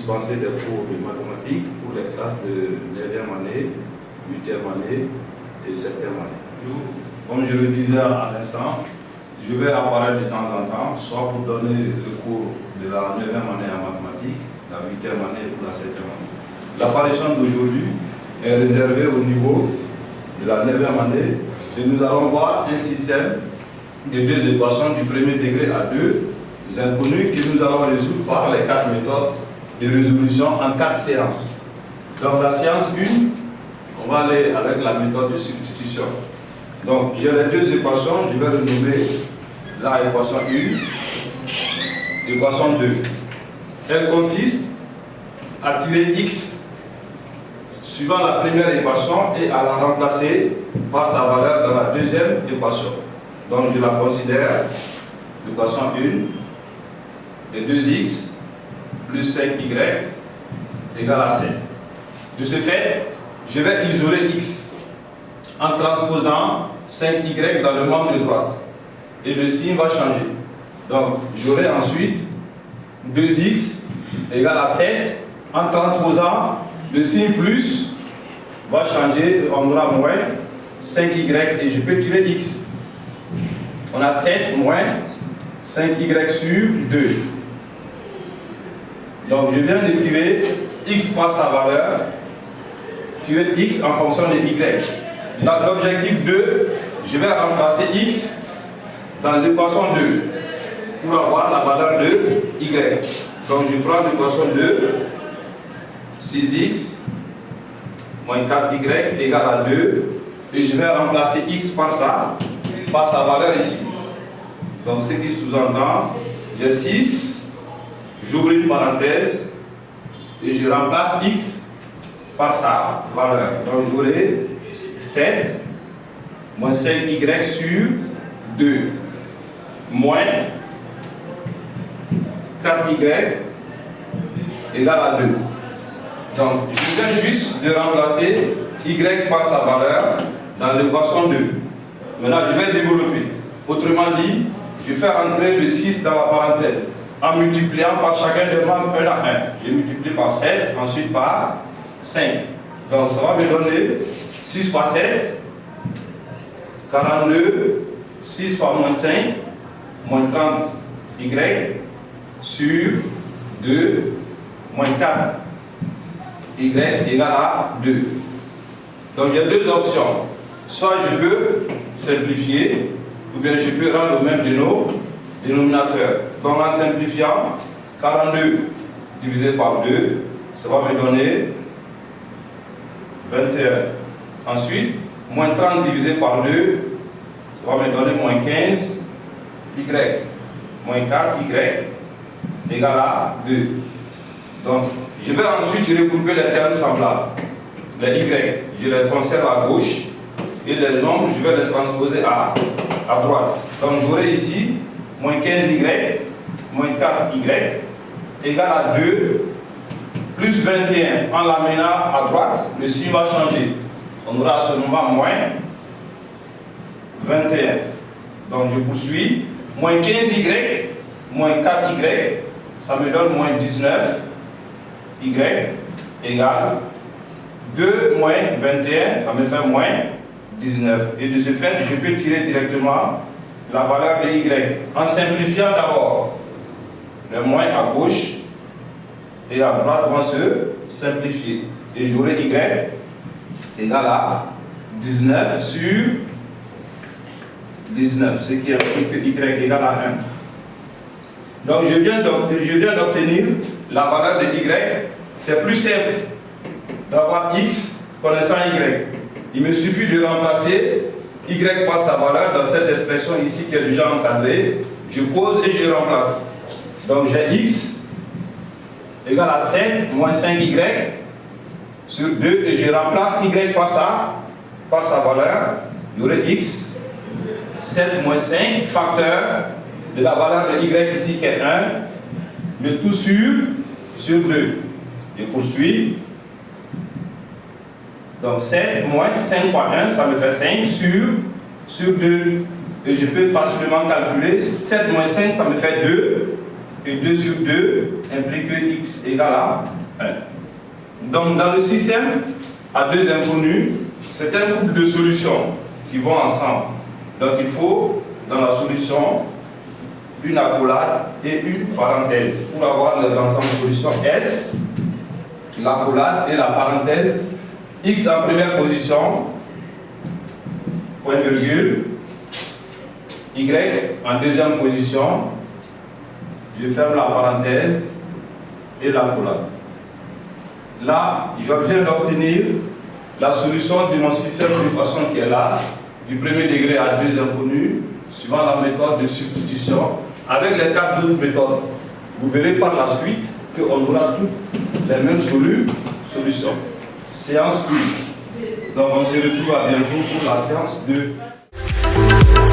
dispenser des cours de mathématiques pour les classes de 9e année, 8e année et 7e année. Comme je le disais à l'instant, je vais apparaître de temps en temps, soit pour donner le cours de la 9e année en mathématiques, la 8e année ou la 7e année. L'apparition d'aujourd'hui est réservée au niveau de la 9e année et nous allons voir un système de deux équations du premier degré à deux inconnues que nous allons résoudre par les 4 méthodes de résolution en 4 séances. Dans la séance 1, on va aller avec la méthode de substitution. Donc j'ai les deux équations, je vais renommer la équation 1, équation 2. Elle consiste à tirer x suivant la première équation et à la remplacer par sa valeur dans la deuxième équation. Donc je la considère l'équation 1 et 2x plus 5y égale à 7. De ce fait, je vais isoler x en transposant 5y dans le membre de droite. Et le signe va changer. Donc j'aurai ensuite 2x égale à 7 en transposant le signe plus va changer, on aura moins 5y et je peux tirer x. On a 7 moins 5y sur 2. Donc je viens de tirer x par sa valeur, tirer x en fonction de y. Dans l'objectif 2, je vais remplacer x dans l'équation 2 pour avoir la valeur de y. Donc je prends l'équation 2, 6x moins 4y égale à 2 et je vais remplacer x par sa valeur ici. Donc ce qui sous-entend, j'ai 6, j'ouvre une parenthèse et je remplace x par sa valeur. Donc j'aurai 7 moins 5y sur 2 moins 4y égale à 2. Donc je viens juste de remplacer y par sa valeur dans l'équation 2. Maintenant je vais développer. Autrement dit, je vais faire entrer le 6 dans la parenthèse en multipliant par chacun des membres 1 à 1. Je multiplie par 7, ensuite par 5. Donc ça va me donner 6 fois 7, 42, 6 fois moins 5, moins 30 y sur 2, moins 4 y égale à 2. Donc j'ai deux options. Soit je peux simplifier, ou bien je peux rendre au même de nos dénominateurs. Donc en simplifiant, 42 divisé par 2, ça va me donner 21. Ensuite, moins 30 divisé par 2, ça va me donner moins 15 y. Moins 4 y égale à 2. Donc, je vais ensuite regrouper les termes semblables. Les y, je les conserve à gauche et les nombres, je vais les transposer à droite. Donc, j'aurai ici moins 15y, moins 4y égale à 2 plus 21. En l'amenant à droite, le signe va changer. On aura à ce moment moins 21. Donc, je poursuis. Moins 15y, moins 4y, ça me donne moins 19. Y égale 2 moins 21, ça me fait moins 19. Et de ce fait, je peux tirer directement la valeur de y. En simplifiant d'abord, le moins à gauche et à droite vont se simplifier. Et j'aurai y égale à 19 sur 19, ce qui implique que y égale à 1. Donc je viens d'obtenir la valeur de y. C'est plus simple d'avoir x connaissant y. Il me suffit de remplacer y par sa valeur dans cette expression ici qui est déjà encadrée. Je pose et je remplace. Donc j'ai x égale à 7 moins 5y sur 2 et je remplace y par sa valeur. Il y aurait x 7 moins 5 facteur de la valeur de y ici qui est 1, le tout sur 2. Je poursuis. Donc 7 moins 5 fois 1, ça me fait 5 sur 2. Et je peux facilement calculer 7 moins 5, ça me fait 2. Et 2 sur 2 implique que x égale à Donc dans le système à deux inconnus, c'est un couple de solutions qui vont ensemble. Donc il faut dans la solution une accolade et une parenthèse pour avoir l'ensemble de solution S, l'accolade et la parenthèse, X en première position, point virgule, Y en deuxième position, je ferme la parenthèse et l'accolade. Là, je viens d'obtenir la solution de mon système de façon qui est là, du premier degré à deux inconnus, suivant la méthode de substitution, avec les quatre autres méthodes. Vous verrez par la suite qu'on aura toutes les mêmes solutions. Séance 1. Donc on se retrouve à bientôt pour la séance 2.